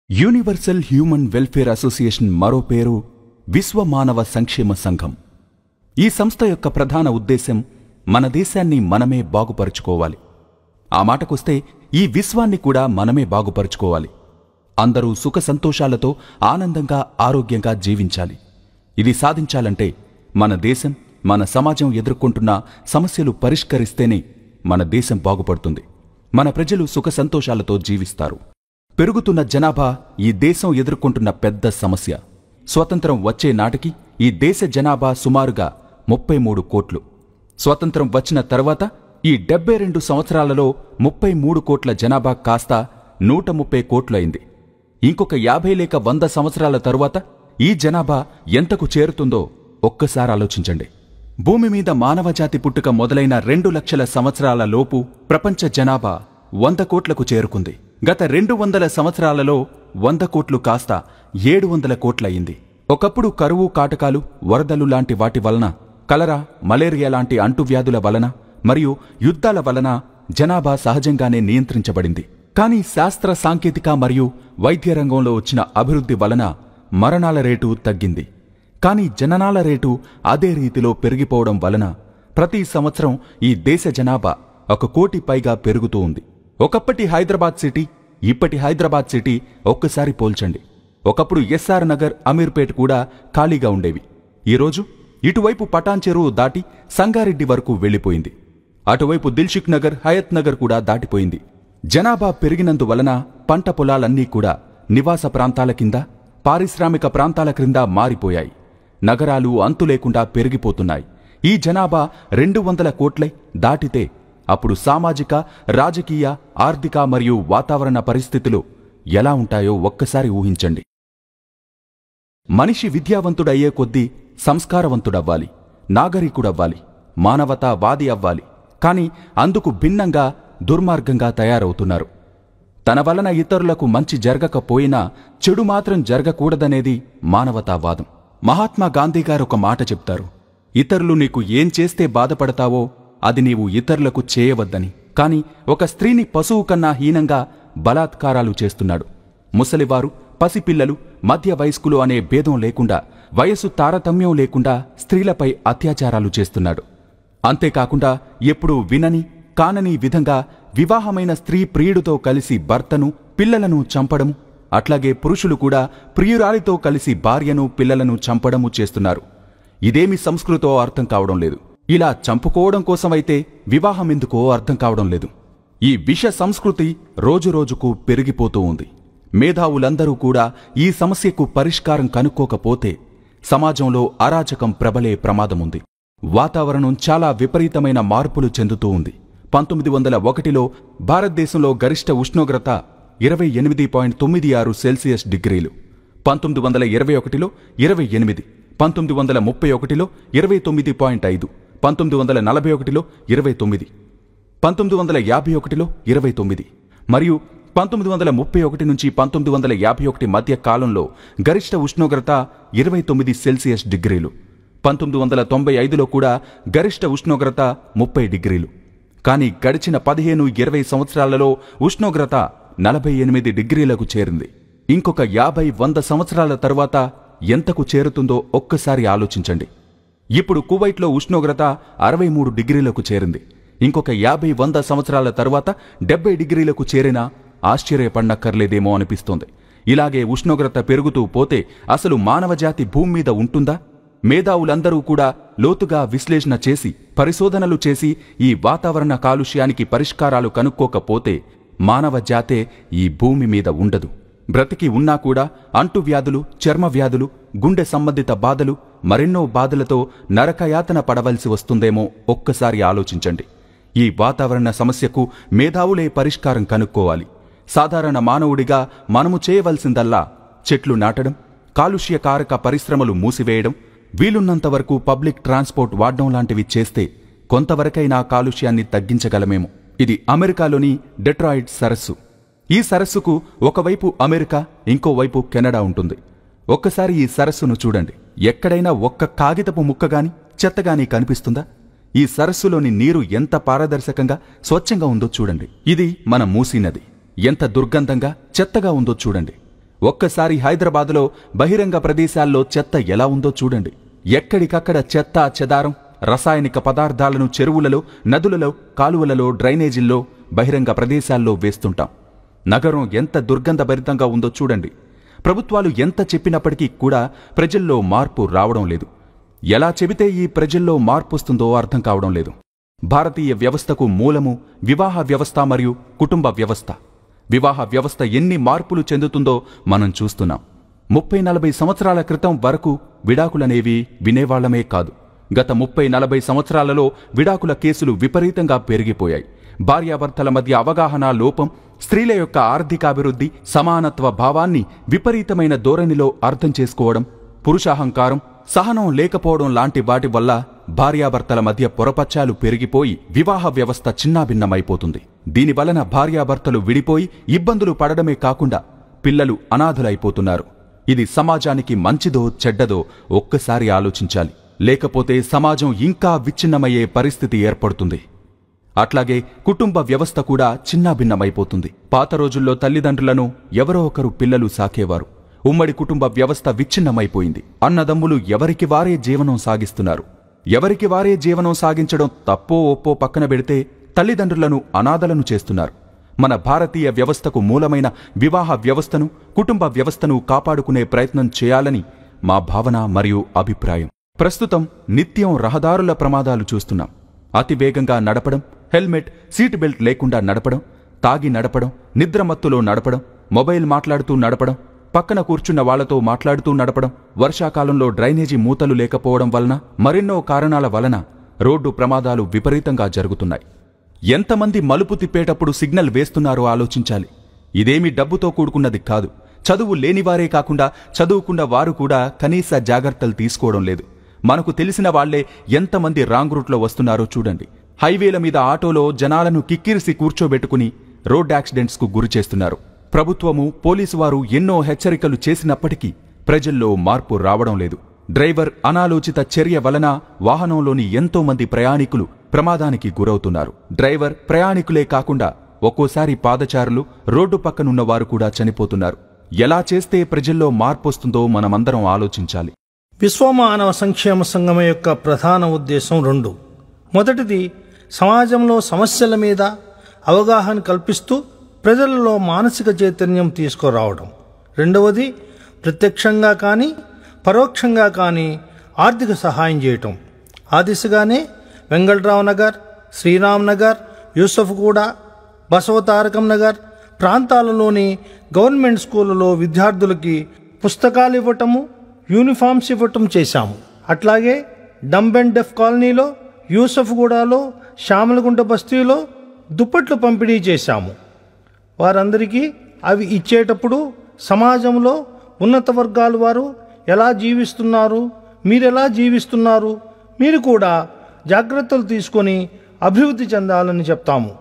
Universal human welfare association మరో పేరు విశ్వ మానవ సంక్షేమ సంఘం. ఈ సంస్థ యొక్క ప్రధాన ఉద్దేశం మన దేశాన్ని మనమే బాగుపరుచుకోవాలి. ఆ మాటకొస్తే ఈ విశ్వాన్ని కూడా మనమే బాగుపరుచుకోవాలి. అందరూ సుఖ సంతోషాలతో ఆనందంగా ఆరోగ్యంగా జీవించాలి. ఇది సాధించాలంటే మన దేశం మన సమాజం ఎదుర్కొంటున్న సమస్యలు పరిష్కరిస్తేనే మన దేశం బాగుపడుతుంది. మన ప్రజలు సుఖ సంతోషాలతో జీవిస్తారు. పెరుగుతున్న జనాభా ఈ దేశం ఎదుర్కొంటున్న పెద్ద సమస్య. స్వతంత్రం వచ్చే నాటికి ఈ దేశ జనాభా సుమారుగా 33 కోట్లు. స్వతంత్రం వచ్చిన తర్వాత ఈ 72 సంవత్సరాలలో 33 కోట్ల జనాభా కాస్త 130 కోట్లయింది. ఇంకొక 50 లేక 100 సంవత్సరాల తరువాత ఈ జనాభా ఎంతకు చేరుతుందో ఒక్కసారి ఆలోచించండి. భూమి మీద మానవజాతి పుట్టుక మొదలైన 2 లక్షల సంవత్సరాల లోపు ప్రపంచ జనాభా 100 కోట్లకు చేరుకుంది. గత 200 సంవత్సరాలలో 100 కోట్లు కాస్త 700 కోట్లయింది. ఒకప్పుడు కరువు కాటకాలు, వరదలు లాంటి వాటి వలన, కలరా, మలేరియా లాంటి అంటువ్యాధుల వలన మరియు యుద్ధాల వలన జనాభా సహజంగానే నియంత్రించబడింది. కానీ శాస్త్ర సాంకేతిక మరియు వైద్య రంగంలో వచ్చిన అభివృద్ధి వలన మరణాల రేటు తగ్గింది. కానీ జననాల రేటు అదే రీతిలో పెరిగిపోవడం వలన ప్రతి సంవత్సరం ఈ దేశ జనాభా 1 కోటి పైగా పెరుగుతూ ఉంది. ఒకప్పటి హైదరాబాద్ సిటీ, ఇప్పటి హైదరాబాద్ సిటీ ఒక్కసారి పోల్చండి. ఒకప్పుడు ఎస్ఆర్ నగర్, అమీర్పేట్ కూడా ఖాళీగా ఉండేవి. ఈరోజు ఇటువైపు పటాన్ చెరువు దాటి సంగారెడ్డి వరకు వెళ్లిపోయింది. అటువైపు దిల్షుక్ నగర్, హయత్ నగర్ కూడా దాటిపోయింది. జనాభా పెరిగినందువలన పంట పొలాలన్నీ కూడా నివాస ప్రాంతాల కింద, పారిశ్రామిక ప్రాంతాల క్రింద మారిపోయాయి. నగరాలు అంతులేకుండా పెరిగిపోతున్నాయి. ఈ జనాభా 200 కోట్లై దాటితే అప్పుడు సామాజిక, రాజకీయ, ఆర్థిక మరియు వాతావరణ పరిస్థితులు ఎలా ఉంటాయో ఒక్కసారి ఊహించండి. మనిషి విద్యావంతుడయ్యే కొద్దీ సంస్కారవంతుడవ్వాలి, నాగరికుడవ్వాలి, మానవతావాది అవ్వాలి. కాని అందుకు భిన్నంగా దుర్మార్గంగా తయారవుతున్నారు. తన వలన ఇతరులకు మంచి జరగకపోయినా చెడు మాత్రం జరగకూడదనేది మానవతావాదం. మహాత్మా గాంధీ గారు ఒక మాట చెప్తారు, ఇతరులు నీకు ఏం చేస్తే బాధపడతావో అది నీవు ఇతరులకు చేయవద్దని. కాని ఒక స్త్రీని పశువు కన్నా హీనంగా బలాత్కారాలు చేస్తున్నాడు. ముసలివారు, పసిపిల్లలు, మధ్య వయస్కులు అనే భేదం లేకుండా, వయసు తారతమ్యం లేకుండా స్త్రీలపై అత్యాచారాలు చేస్తున్నాడు. అంతేకాకుండా ఎప్పుడూ వినని కానని విధంగా వివాహమైన స్త్రీ ప్రియుడితో కలిసి భర్తను, పిల్లలను చంపడము, అట్లాగే పురుషులు కూడా ప్రియురాలితో కలిసి భార్యను, పిల్లలను చంపడము చేస్తున్నారు. ఇదేమి సంస్కృతో అర్థం కావడం లేదు. ఇలా చంపుకోవడం కోసమైతే వివాహమెందుకో అర్థం కావడం లేదు. ఈ విష సంస్కృతి రోజురోజుకు పెరిగిపోతూ ఉంది. మేధావులందరూ కూడా ఈ సమస్యకు పరిష్కారం కనుక్కోకపోతే సమాజంలో అరాచకం ప్రబలే ప్రమాదముంది. వాతావరణం చాలా విపరీతమైన మార్పులు చెందుతూ ఉంది. 1901లో భారతదేశంలో గరిష్ట ఉష్ణోగ్రత 28.96 సెల్సియస్ డిగ్రీలు, 1921లో 28, 1931లో 29.5, 1941లో 29, 1951లో 29 మరియు 1931 నుంచి 1951 మధ్య కాలంలో గరిష్ట ఉష్ణోగ్రత 29 సెల్సియస్ డిగ్రీలు, 1995లో కూడా గరిష్ట ఉష్ణోగ్రత 30 డిగ్రీలు. కానీ గడిచిన 15-20 సంవత్సరాలలో ఉష్ణోగ్రత 48 డిగ్రీలకు చేరింది. ఇంకొక 50-100 సంవత్సరాల తరువాత ఎంతకు చేరుతుందో ఒక్కసారి ఆలోచించండి. ఇప్పుడు కువైట్లో ఉష్ణోగ్రత 63 డిగ్రీలకు చేరింది. ఇంకొక 50-100 సంవత్సరాల తరువాత 70 డిగ్రీలకు చేరినా ఆశ్చర్యపడనక్కర్లేదేమో అనిపిస్తోంది. ఇలాగే ఉష్ణోగ్రత పెరుగుతూ పోతే అసలు మానవజాతి భూమి మీద ఉంటుందా? మేధావులందరూ కూడా లోతుగా విశ్లేషణ చేసి, పరిశోధనలు చేసి ఈ వాతావరణ కాలుష్యానికి పరిష్కారాలు కనుక్కోకపోతే మానవ జాతే ఈ భూమి మీద ఉండదు. బ్రతికి ఉన్నా కూడా అంటువ్యాధులు, చర్మ వ్యాధులు, గుండె సంబంధిత బాధలు, మరెన్నో బాధలతో నరకయాతన పడవలసి వస్తుందేమో ఒక్కసారి ఆలోచించండి. ఈ వాతావరణ సమస్యకు మేధావులే పరిష్కారం కనుక్కోవాలి. సాధారణ మానవుడిగా మనము చేయవలసిందల్లా చెట్లు నాటడం, కాలుష్యకారక పరిశ్రమలు మూసివేయడం, వీలున్నంతవరకు పబ్లిక్ ట్రాన్స్పోర్ట్ వాడడం లాంటివి చేస్తే కొంతవరకైనా కాలుష్యాన్ని తగ్గించగలమేమో. ఇది అమెరికాలోని డెట్రాయిట్ సరస్సు. ఈ సరస్సుకు ఒకవైపు అమెరికా, ఇంకోవైపు కెనడా ఉంటుంది. ఒక్కసారి ఈ సరస్సును చూడండి. ఎక్కడైనా ఒక్క కాగితపు ముక్కగాని, చెత్తగాని కనిపిస్తుందా? ఈ సరస్సులోని నీరు ఎంత పారదర్శకంగా, స్వచ్ఛంగా ఉందో చూడండి. ఇది మన మూసీ నది. ఎంత దుర్గంధంగా, చెత్తగా ఉందో చూడండి. ఒక్కసారి హైదరాబాదులో బహిరంగ ప్రదేశాల్లో చెత్త ఎలా ఉందో చూడండి. ఎక్కడికక్కడ చెత్త చెదారం, రసాయనిక పదార్థాలను చెరువులలో, నదులలో, కాలువలలో, డ్రైనేజీల్లో, బహిరంగ ప్రదేశాల్లో వేస్తుంటాం. నగరం ఎంత దుర్గంధభరితంగా ఉందో చూడండి. ప్రభుత్వాలు ఎంత చెప్పినప్పటికీ కూడా ప్రజల్లో మార్పు రావడం లేదు. ఎలా చెబితే ఈ ప్రజల్లో మార్పొస్తుందో అర్థం కావడం లేదు. భారతీయ వ్యవస్థకు మూలము వివాహ వ్యవస్థ మరియు కుటుంబ వ్యవస్థ. వివాహ వ్యవస్థ ఎన్ని మార్పులు చెందుతుందో మనం చూస్తున్నాం. 30-40 సంవత్సరాల క్రితం వరకు విడాకులనేవి వినేవాళ్లమే కాదు. గత 30-40 సంవత్సరాలలో విడాకుల కేసులు విపరీతంగా పెరిగిపోయాయి. భార్యాభర్తల మధ్య అవగాహన లోపం, స్త్రీల యొక్క ఆర్థికాభివృద్ధి, సమానత్వ భావాన్ని విపరీతమైన ధోరణిలో అర్థం చేసుకోవడం, పురుషాహంకారం, సహనం లేకపోవడం లాంటి వాటి వల్ల భార్యాభర్తల మధ్య పొరపచ్చాలు పెరిగిపోయి వివాహ వ్యవస్థ చిన్నాభిన్నమైపోతుంది. దీనివలన భార్యాభర్తలు విడిపోయి ఇబ్బందులు పడడమే కాకుండా పిల్లలు అనాథలైపోతున్నారు. ఇది సమాజానికి మంచిదో చెడ్డదో ఒక్కసారి ఆలోచించాలి. లేకపోతే సమాజం ఇంకా విచ్ఛిన్నమయ్యే పరిస్థితి ఏర్పడుతుంది. అట్లాగే కుటుంబ వ్యవస్థ కూడా చిన్నాభిన్నమైపోతుంది. పాత రోజుల్లో తల్లిదండ్రులను ఎవరో ఒకరు పిల్లలు సాకేవారు. ఉమ్మడి కుటుంబ వ్యవస్థ విచ్ఛిన్నమైపోయింది. అన్నదమ్ములు ఎవరికి వారే జీవనం సాగిస్తున్నారు. ఎవరికి వారే జీవనం సాగించడం తప్పో ఒప్పో పక్కన పెడితే తల్లిదండ్రులను అనాథలను చేస్తున్నారు. మన భారతీయ వ్యవస్థకు మూలమైన వివాహ వ్యవస్థను, కుటుంబ వ్యవస్థను కాపాడుకునే ప్రయత్నం చేయాలని మా భావన మరియు అభిప్రాయం. ప్రస్తుతం నిత్యం రహదారుల ప్రమాదాలు చూస్తున్నాం. అతివేగంగా నడపడం, హెల్మెట్, సీట్ బెల్ట్ లేకుండా నడపడం, తాగి నడపడం, నిద్రమత్తులో నడపడం, మొబైల్ మాట్లాడుతూ నడపడం, పక్కన కూర్చున్న వాళ్లతో మాట్లాడుతూ నడపడం, వర్షాకాలంలో డ్రైనేజీ మూతలు లేకపోవడం వలన, మరెన్నో కారణాల వలన రోడ్డు ప్రమాదాలు విపరీతంగా జరుగుతున్నాయి. ఎంతమంది మలుపు తిప్పేటప్పుడు సిగ్నల్ వేస్తున్నారో ఆలోచించాలి. ఇదేమీ డబ్బుతో కూడుకున్నది కాదు. చదువు లేనివారే కాకుండా చదువుకున్న వారు కూడా కనీస జాగ్రత్తలు తీసుకోవడం లేదు. మనకు తెలిసిన వాళ్లే ఎంతమంది రాంగ్ రూట్లో వస్తున్నారో చూడండి. హైవేల మీద ఆటోలో జనాలను కిక్కిరిసి కూర్చోబెట్టుకుని రోడ్ యాక్సిడెంట్స్కు గురి చేస్తున్నారు. ప్రభుత్వము, పోలీసు వారు ఎన్నో హెచ్చరికలు చేసినప్పటికీ ప్రజల్లో మార్పు రావడం లేదు. డ్రైవర్ అనాలోచిత చర్య వలన వాహనంలోని ఎంతో మంది ప్రయాణికులు ప్రమాదానికి గురవుతున్నారు. డ్రైవర్, ప్రయాణికులే కాకుండా ఒక్కోసారి పాదచారులు, రోడ్డు పక్కనున్నవారు కూడా చనిపోతున్నారు. ఎలా చేస్తే ప్రజల్లో మార్పొస్తుందో మనమందరం ఆలోచించాలి. విశ్వమానవ సంక్షేమ సంఘం యొక్క ప్రధాన ఉద్దేశం 2. మొదటిది, సమాజంలో సమస్యల మీద అవగాహన కల్పిస్తూ ప్రజలలో మానసిక చైతన్యం తీసుకురావడం. రెండవది, ప్రత్యక్షంగా కానీ పరోక్షంగా కానీ ఆర్థిక సహాయం చేయటం. ఆ దిశగానే వెంగళరావు నగర్, శ్రీరామ్ నగర్, యూసఫ్గూడ, బసవతారకం నగర్ ప్రాంతాలలోని గవర్నమెంట్ స్కూళ్లలో విద్యార్థులకి పుస్తకాలు ఇవ్వటము, యూనిఫామ్స్ ఇవ్వటం చేశాము. అట్లాగే డంబ్ అండ్ డెఫ్ కాలనీలో, యూసఫ్గూడలో, శ్యామలగుంట బస్తీలో దుప్పట్లు పంపిణీ చేశాము. వారందరికీ అవి ఇచ్చేటప్పుడు సమాజంలో ఉన్నత వర్గాల వారు ఎలా జీవిస్తున్నారు, మీరెలా జీవిస్తున్నారు, మీరు కూడా జాగ్రత్తలు తీసుకొని అభివృద్ధి చెందాలని చెప్తాము.